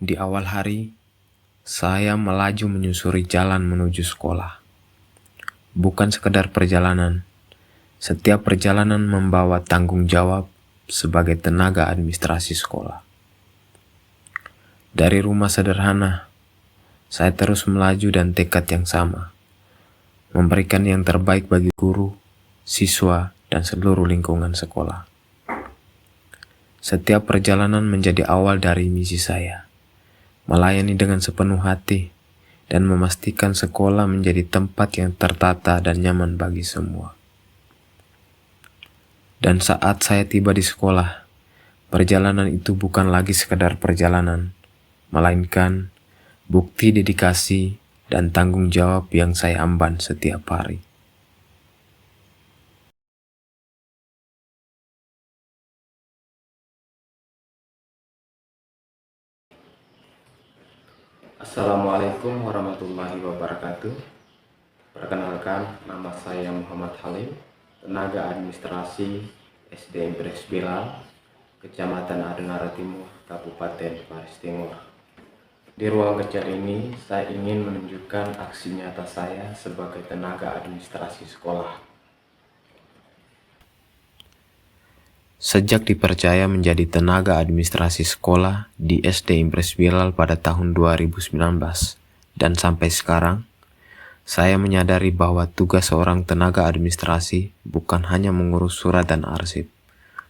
Di awal hari, saya melaju menyusuri jalan menuju sekolah. Bukan sekedar perjalanan, setiap perjalanan membawa tanggung jawab sebagai tenaga administrasi sekolah. Dari rumah sederhana, saya terus melaju dan tekad yang sama, memberikan yang terbaik bagi guru, siswa, dan seluruh lingkungan sekolah. Setiap perjalanan menjadi awal dari misi saya, melayani dengan sepenuh hati, dan memastikan sekolah menjadi tempat yang tertata dan nyaman bagi semua. Dan saat saya tiba di sekolah, perjalanan itu bukan lagi sekadar perjalanan, melainkan bukti dedikasi dan tanggung jawab yang saya emban setiap hari. Assalamualaikum warahmatullahi wabarakatuh. Perkenalkan, nama saya Muhammad Halim, tenaga administrasi SD Impres Bilal, Kecamatan Adenara Timur, Kabupaten Paris Timur. Di ruang kecil ini, saya ingin menunjukkan aksi nyata saya sebagai tenaga administrasi sekolah. Sejak dipercaya menjadi tenaga administrasi sekolah di SD Impres Bilal pada tahun 2019 dan sampai sekarang, saya menyadari bahwa tugas seorang tenaga administrasi bukan hanya mengurus surat dan arsip,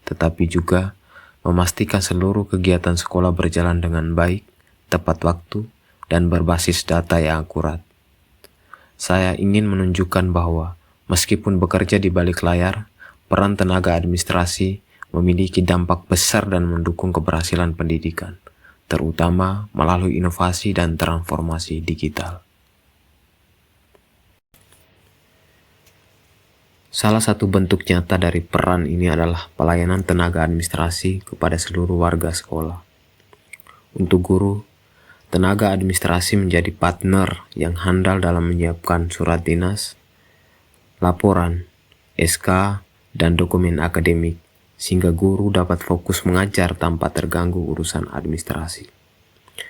tetapi juga memastikan seluruh kegiatan sekolah berjalan dengan baik, tepat waktu, dan berbasis data yang akurat. Saya ingin menunjukkan bahwa meskipun bekerja di balik layar, peran tenaga administrasi memiliki dampak besar dan mendukung keberhasilan pendidikan, terutama melalui inovasi dan transformasi digital. Salah satu bentuk nyata dari peran ini adalah pelayanan tenaga administrasi kepada seluruh warga sekolah. Untuk guru, tenaga administrasi menjadi partner yang handal dalam menyiapkan surat dinas, laporan, SK, dan dokumen akademik, sehingga guru dapat fokus mengajar tanpa terganggu urusan administrasi.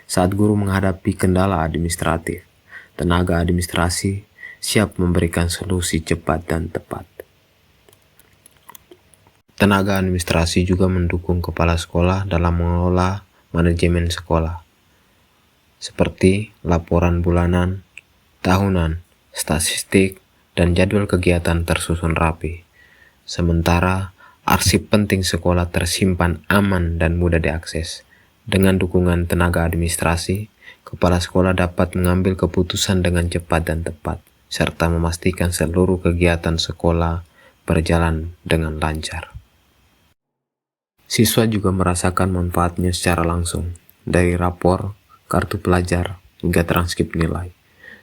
Saat guru menghadapi kendala administratif, tenaga administrasi siap memberikan solusi cepat dan tepat. Tenaga administrasi juga mendukung kepala sekolah dalam mengelola manajemen sekolah, seperti laporan bulanan, tahunan, statistik, dan jadwal kegiatan tersusun rapi. Sementara arsip penting sekolah tersimpan aman dan mudah diakses. Dengan dukungan tenaga administrasi, kepala sekolah dapat mengambil keputusan dengan cepat dan tepat, serta memastikan seluruh kegiatan sekolah berjalan dengan lancar. Siswa juga merasakan manfaatnya secara langsung, dari rapor, kartu pelajar, hingga transkrip nilai.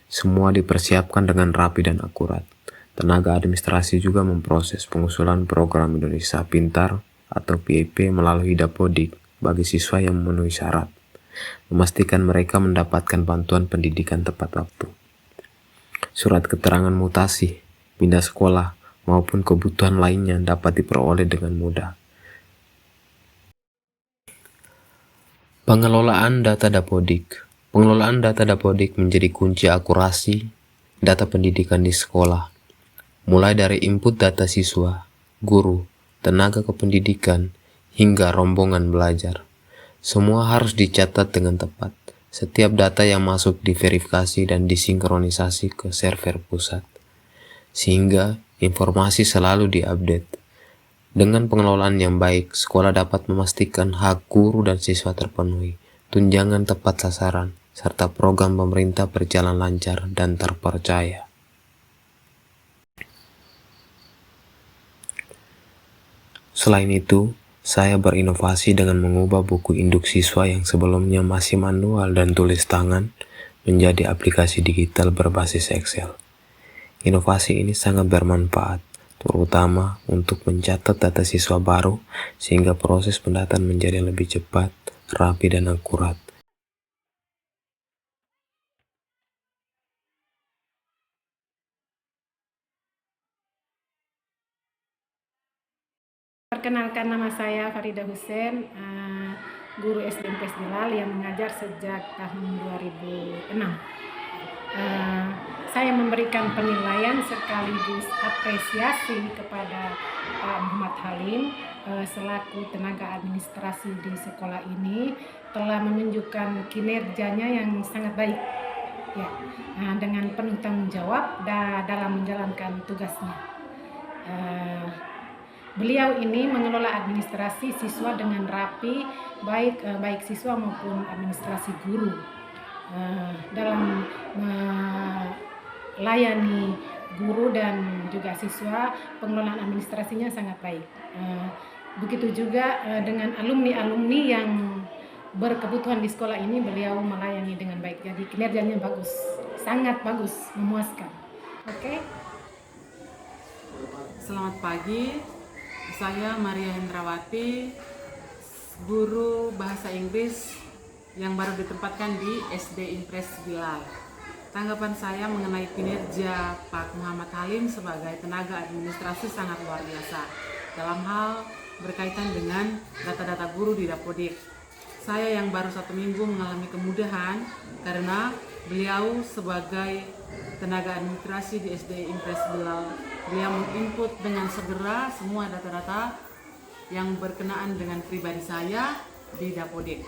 Semua dipersiapkan dengan rapi dan akurat. Tenaga administrasi juga memproses pengusulan program Indonesia Pintar atau PIP melalui Dapodik bagi siswa yang memenuhi syarat, memastikan mereka mendapatkan bantuan pendidikan tepat waktu. Surat keterangan mutasi, pindah sekolah, maupun kebutuhan lainnya dapat diperoleh dengan mudah. Pengelolaan data Dapodik. Pengelolaan data Dapodik menjadi kunci akurasi data pendidikan di sekolah, mulai dari input data siswa, guru, tenaga kependidikan, hingga rombongan belajar. Semua harus dicatat dengan tepat. Setiap data yang masuk diverifikasi dan disinkronisasi ke server pusat, sehingga informasi selalu diupdate. Dengan pengelolaan yang baik, sekolah dapat memastikan hak guru dan siswa terpenuhi, tunjangan tepat sasaran, serta program pemerintah berjalan lancar dan terpercaya. Selain itu, saya berinovasi dengan mengubah buku induk siswa yang sebelumnya masih manual dan tulis tangan menjadi aplikasi digital berbasis Excel. Inovasi ini sangat bermanfaat, terutama untuk mencatat data siswa baru sehingga proses pendataan menjadi lebih cepat, rapi, dan akurat. Perkenalkan, nama saya Farida Hussein. guru SD IMPS Bilal yang mengajar sejak tahun 2006. Saya memberikan penilaian sekaligus apresiasi kepada Pak Muhammad Halim selaku tenaga administrasi di sekolah ini telah menunjukkan kinerjanya yang sangat baik ya, dengan penuh tanggung jawab dalam menjalankan tugasnya. Beliau ini mengelola administrasi siswa dengan rapi, baik siswa maupun administrasi guru. Dalam melayani guru dan juga siswa, pengelolaan administrasinya sangat baik. Begitu juga dengan alumni-alumni yang berkebutuhan di sekolah ini, beliau melayani dengan baik. Jadi kinerjanya bagus, sangat bagus, memuaskan. Oke. Selamat pagi, saya Maria Hendrawati, guru bahasa Inggris yang baru ditempatkan di SD IMPS Bilal. Tanggapan saya mengenai kinerja Pak Muhammad Halim sebagai tenaga administrasi sangat luar biasa dalam hal berkaitan dengan data-data guru di Dapodik. Saya yang baru 1 minggu mengalami kemudahan karena beliau sebagai tenaga administrasi di SD IMPS Bilal, beliau menginput dengan segera semua data-data yang berkenaan dengan pribadi saya di Dapodik.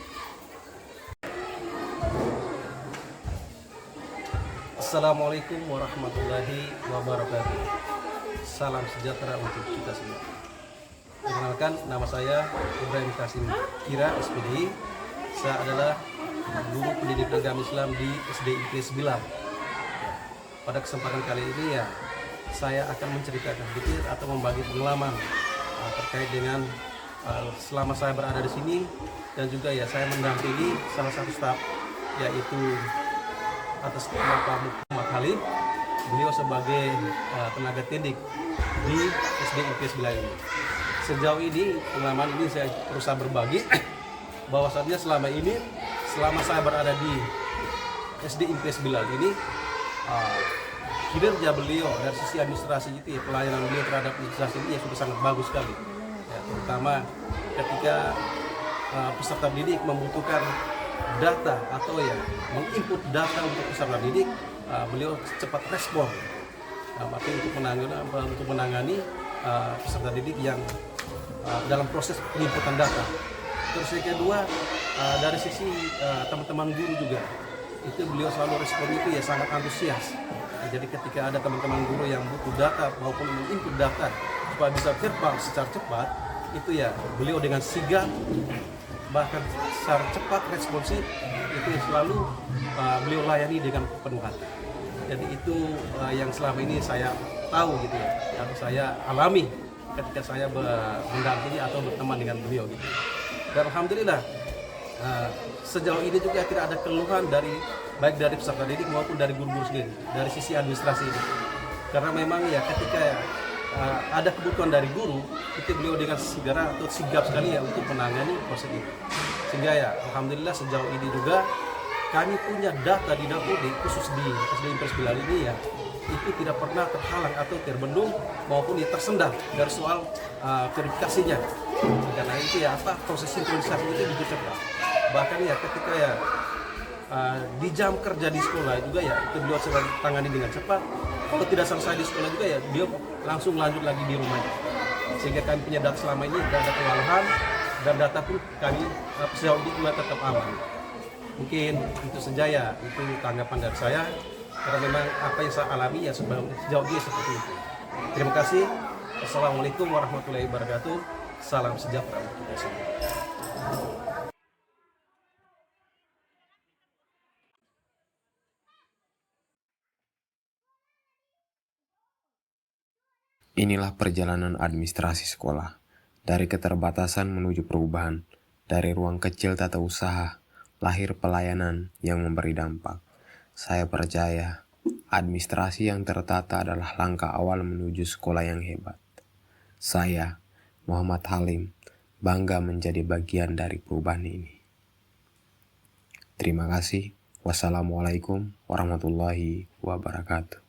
Assalamualaikum warahmatullahi wabarakatuh. Salam sejahtera untuk kita semua. Perkenalkan, nama saya Ibrahim Kasim Kira, SPD. Saya adalah guru pendidik agama Islam di SD IMPS Bilal. Pada kesempatan kali ini saya akan menceritakan sedikit atau membagi pengalaman terkait dengan selama saya berada di sini, dan juga saya mendampingi salah satu staf, yaitu atas nama Pak Muhammad Halim. Beliau sebagai tenaga pendidik di SD IMPS Bilal ini. Sejauh ini pengalaman ini saya berusaha berbagi bahwasannya selama saya berada di SD IMPS Bilal ini, kinerja beliau dari sisi administrasi itu pelayanan beliau terhadap administrasi ini sudah sangat bagus sekali. Terutama ketika peserta didik membutuhkan data atau menginput data untuk peserta didik, beliau cepat respon, artinya untuk menangani peserta didik yang dalam proses penginputan data. Terus yang kedua, dari sisi teman-teman guru juga, itu beliau selalu respon itu sangat antusias. Jadi ketika ada teman-teman guru yang butuh data maupun menginput data supaya bisa verbal secara cepat, itu beliau dengan sigap, bahkan secara cepat responsif, itu selalu beliau layani dengan penuh hati. Jadi itu yang selama ini saya tahu yang saya alami ketika saya mendampingi atau berteman dengan beliau Dan alhamdulillah sejauh ini juga tidak ada keluhan baik dari peserta didik maupun dari guru-guru sendiri dari sisi administrasi ini. Karena memang ketika ada kebutuhan dari guru, itu beliau dengan segera atau sigap sekali untuk menangani proses itu. Sehingga alhamdulillah sejauh ini juga kami punya data di Dapodik, khusus di SD IMPS Bilal ini itu tidak pernah terhalang atau terbendung maupun tersendat dari soal verifikasinya. Karena itu proses sinkronisasi itu begitu cepat. Bahkan ketika di jam kerja di sekolah juga itu beliau sedang tangani dengan cepat. Kalau tidak selesai di sekolah juga dia langsung lanjut lagi di rumahnya. Sehingga kami punya data selama ini tidak ada kewalahan, dan data pun kami sejauh ini juga tetap aman. Mungkin itu saja itu tanggapan dari saya, karena memang apa yang saya alami sejauh ini seperti itu. Terima kasih. Assalamualaikum warahmatullahi wabarakatuh. Salam sejahtera untuk kita semua. Inilah perjalanan administrasi sekolah, dari keterbatasan menuju perubahan, dari ruang kecil tata usaha, lahir pelayanan yang memberi dampak. Saya percaya, administrasi yang tertata adalah langkah awal menuju sekolah yang hebat. Saya, Muhammad Halim, bangga menjadi bagian dari perubahan ini. Terima kasih. Wassalamualaikum warahmatullahi wabarakatuh.